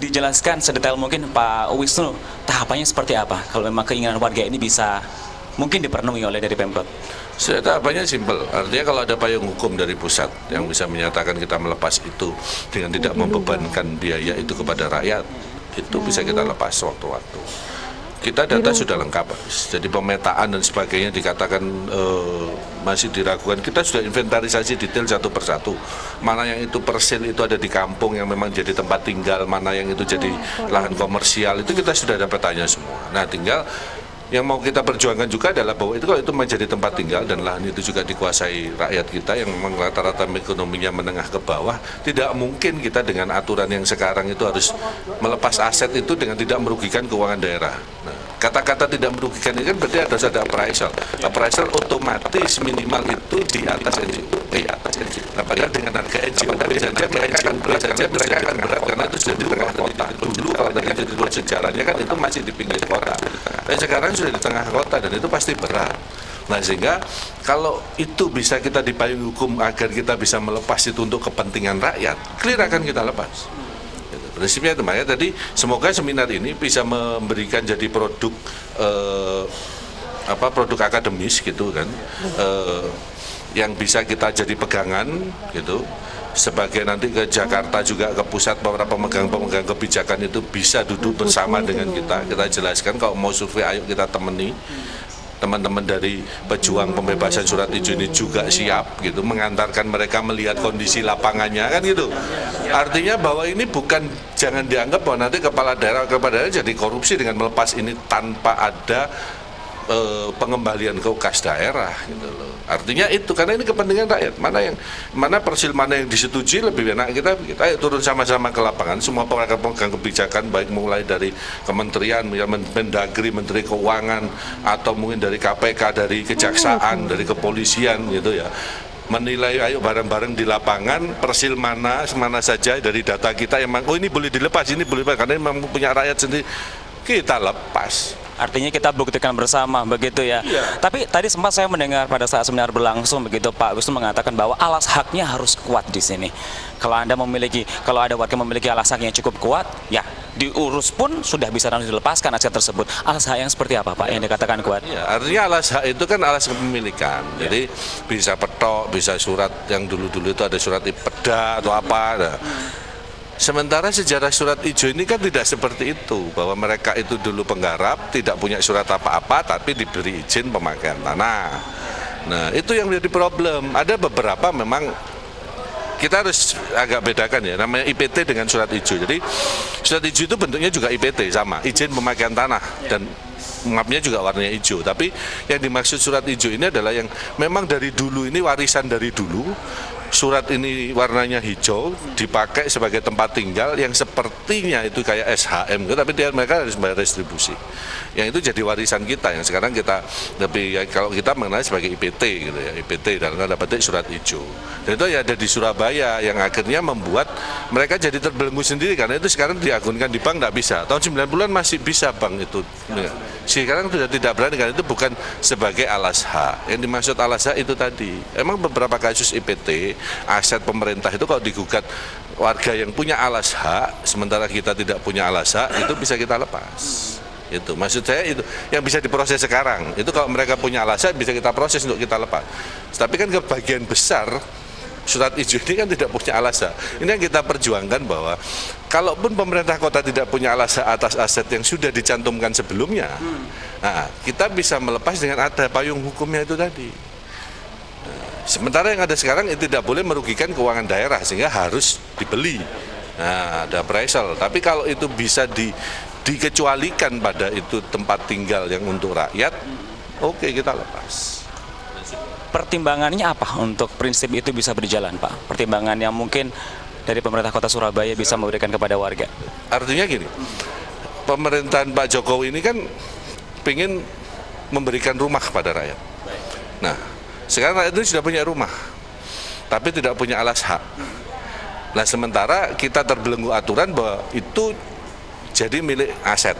dijelaskan sedetail mungkin Pak Wisnu, tahapannya seperti apa kalau memang keinginan warga ini bisa mungkin dipenuhi oleh dari Pemprov? Tahapannya simpel, artinya kalau ada payung hukum dari pusat yang bisa menyatakan kita melepas itu dengan tidak membebankan biaya itu kepada rakyat, itu bisa kita lepas waktu-waktu. Kita data sudah lengkap, jadi pemetaan dan sebagainya dikatakan masih diragukan. Kita sudah inventarisasi detail satu persatu. Mana yang itu persil itu ada di kampung yang memang jadi tempat tinggal, mana yang itu jadi lahan komersial, itu kita sudah ada petanya semua. Nah, tinggal yang mau kita perjuangkan juga adalah bahwa itu kalau itu menjadi tempat tinggal dan lahan itu juga dikuasai rakyat kita yang memang rata-rata ekonominya menengah ke bawah, tidak mungkin kita dengan aturan yang sekarang itu harus melepas aset itu dengan tidak merugikan keuangan daerah. Nah, kata-kata tidak merugikan ini kan berarti harus ada appraisal. Appraisal otomatis minimal itu di atas NGO. Nah, padahal dengan harga NGO tadi saja mereka akan berat karena itu sudah di tengah kota. Dulu kalau terjadi di luar sejarahnya kan itu masih di pinggir kota. Tapi sekarang sudah di tengah kota dan itu pasti berat. Nah, sehingga kalau itu bisa kita di payung hukum agar kita bisa melepas itu untuk kepentingan rakyat, clear akan kita lepas. Prinsipnya itu, makanya tadi semoga seminar ini bisa memberikan jadi produk produk akademis gitu kan, yang bisa kita jadi pegangan gitu. Sebagai nanti ke Jakarta juga ke pusat para pemegang kebijakan itu bisa duduk bersama dengan kita jelaskan kalau mau survei ayo kita temani. Teman-teman dari pejuang pembebasan surat hijau ini juga siap gitu mengantarkan mereka melihat kondisi lapangannya kan gitu. Artinya bahwa ini bukan, jangan dianggap bahwa nanti kepala daerah jadi korupsi dengan melepas ini tanpa ada pengembalian ke kas daerah gitu loh. Artinya itu karena ini kepentingan rakyat. Mana persil mana yang disetujui lebih enak kita turun sama-sama ke lapangan. Semua pemegang kebijakan baik mulai dari kementerian, Mendagri, Menteri Keuangan atau mungkin dari KPK, dari Kejaksaan, dari kepolisian gitu ya. Menilai ayo bareng-bareng di lapangan persil mana saja dari data kita yang ini boleh dilepas, ini boleh karena memang punya rakyat sendiri kita lepas. Artinya kita buktikan bersama begitu ya. Iya. Tapi tadi sempat saya mendengar pada saat seminar berlangsung begitu Pak Wisnu mengatakan bahwa alas haknya harus kuat di sini. Kalau ada warga memiliki alas hak yang cukup kuat, ya diurus pun sudah bisa langsung dilepaskan aset tersebut. Alas hak yang seperti apa Pak yang dikatakan kuat? Ya, artinya alas hak itu kan alas kepemilikan. Jadi bisa petok, bisa surat yang dulu-dulu itu ada surat IPEDA atau apa. Nah. Sementara sejarah surat hijau ini kan tidak seperti itu, bahwa mereka itu dulu penggarap, tidak punya surat apa-apa, tapi diberi izin pemakaian tanah. Nah, itu yang menjadi problem. Ada beberapa memang kita harus agak bedakan ya, namanya IPT dengan surat hijau. Jadi surat hijau itu bentuknya juga IPT sama, izin pemakaian tanah dan mapnya juga warnanya hijau. Tapi yang dimaksud surat hijau ini adalah yang memang dari dulu ini warisan dari dulu. Surat ini warnanya hijau dipakai sebagai tempat tinggal yang sepertinya itu kayak SHM gitu, tapi mereka harus bayar restribusi. Yang itu jadi warisan kita yang sekarang kita lebih kalau kita mengenal sebagai IPT gitu ya, IPT dalam tanda petik surat hijau. Dan itu ya ada di Surabaya yang akhirnya membuat mereka jadi terbelenggu sendiri karena itu sekarang diagunkan di bank tidak bisa. Tahun 90-an masih bisa bank itu. Sekarang sudah tidak berani karena itu bukan sebagai alas hak. Yang dimaksud alas hak itu tadi. Emang beberapa kasus IPT aset pemerintah itu kalau digugat warga yang punya alas hak sementara kita tidak punya alas hak itu bisa kita lepas. Itu maksud saya, itu yang bisa diproses sekarang itu kalau mereka punya alas hak bisa kita proses untuk kita lepas. Tapi kan kebagian besar surat hijau ini kan tidak punya alas hak. Ini yang kita perjuangkan bahwa kalaupun pemerintah kota tidak punya alas hak atas aset yang sudah dicantumkan sebelumnya, nah, kita bisa melepas dengan ada payung hukumnya itu tadi. Sementara yang ada sekarang itu tidak boleh merugikan keuangan daerah sehingga harus dibeli. Nah, ada appraisal. Tapi kalau itu bisa dikecualikan pada itu tempat tinggal yang untuk rakyat, oke, kita lepas. Pertimbangannya apa untuk prinsip itu bisa berjalan Pak? Pertimbangan yang mungkin dari pemerintah kota Surabaya bisa memberikan kepada warga. Artinya gini, pemerintahan Pak Jokowi ini kan ingin memberikan rumah kepada rakyat. Nah, sekarang rakyat itu sudah punya rumah, tapi tidak punya alas hak. Nah, sementara kita terbelenggu aturan bahwa itu jadi milik aset.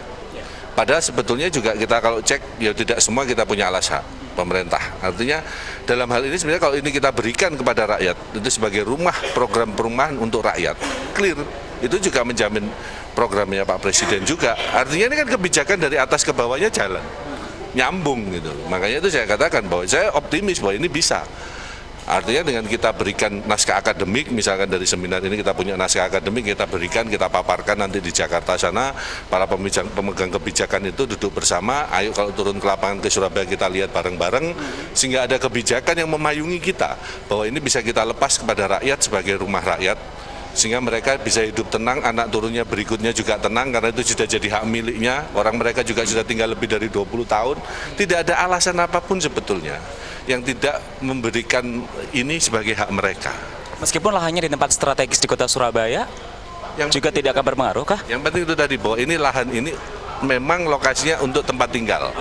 Padahal sebetulnya juga kita kalau cek, ya tidak semua kita punya alas hak pemerintah. Artinya dalam hal ini sebenarnya kalau ini kita berikan kepada rakyat, itu sebagai rumah, program perumahan untuk rakyat, clear. itu juga menjamin programnya Pak Presiden juga. Artinya ini kan kebijakan dari atas ke bawahnya jalan, nyambung gitu. Makanya itu saya katakan bahwa saya optimis bahwa ini bisa. Artinya dengan kita berikan naskah akademik, misalkan dari seminar ini kita punya naskah akademik, kita berikan, kita paparkan nanti di Jakarta sana, para pemegang kebijakan itu duduk bersama, ayo kalau turun ke lapangan ke Surabaya kita lihat bareng-bareng, sehingga ada kebijakan yang memayungi kita, bahwa ini bisa kita lepas kepada rakyat sebagai rumah rakyat, sehingga mereka bisa hidup tenang, anak turunnya berikutnya juga tenang, karena itu sudah jadi hak miliknya, orang mereka juga sudah tinggal lebih dari 20 tahun, tidak ada alasan apapun sebetulnya yang tidak memberikan ini sebagai hak mereka. Meskipun lahannya di tempat strategis di kota Surabaya, Yang juga tidak akan berpengaruh kah? Yang penting itu tadi bahwa ini lahan ini memang lokasinya untuk tempat tinggal.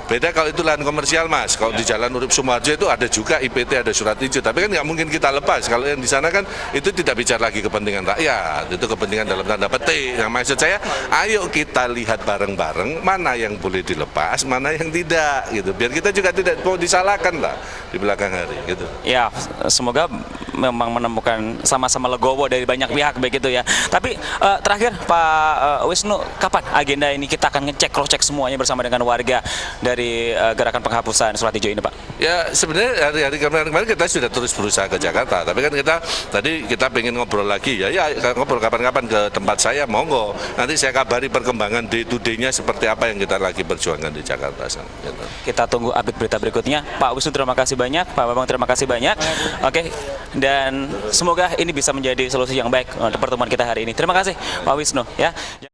Beda kalau itu lahan komersial, Mas. Kalau di Jalan Urip Sumoharjo itu ada juga IPT, ada surat izin. Tapi kan nggak mungkin kita lepas. Kalau yang di sana kan itu tidak bicara lagi kepentingan rakyat. Itu kepentingan dalam tanda petik. Nah, maksud saya, ayo kita lihat bareng-bareng mana yang boleh dilepas, mana yang tidak. Gitu. Biar kita juga tidak mau disalahkan lah di belakang hari. Gitu. Ya, semoga memang menemukan sama-sama legowo dari banyak pihak begitu ya. Tapi terakhir Pak Wisnu, kapan agenda ini kita akan ngecek, cross-check semuanya bersama dengan warga dari gerakan penghapusan surat hijau ini, Pak? Ya sebenarnya hari-hari kemarin kita sudah terus berusaha ke Jakarta, tapi kan kita pengen ngobrol lagi ya ngobrol kapan-kapan ke tempat saya, monggo. Nanti saya kabari perkembangan day to day-nya seperti apa yang kita lagi perjuangkan di Jakarta sana. Gitu. Kita tunggu update berita berikutnya. Pak Wisnu terima kasih banyak, Pak Bambang terima kasih banyak. Oke, dan semoga ini bisa menjadi solusi yang baik untuk pertemuan kita hari ini. Terima kasih Pak Wisnu ya.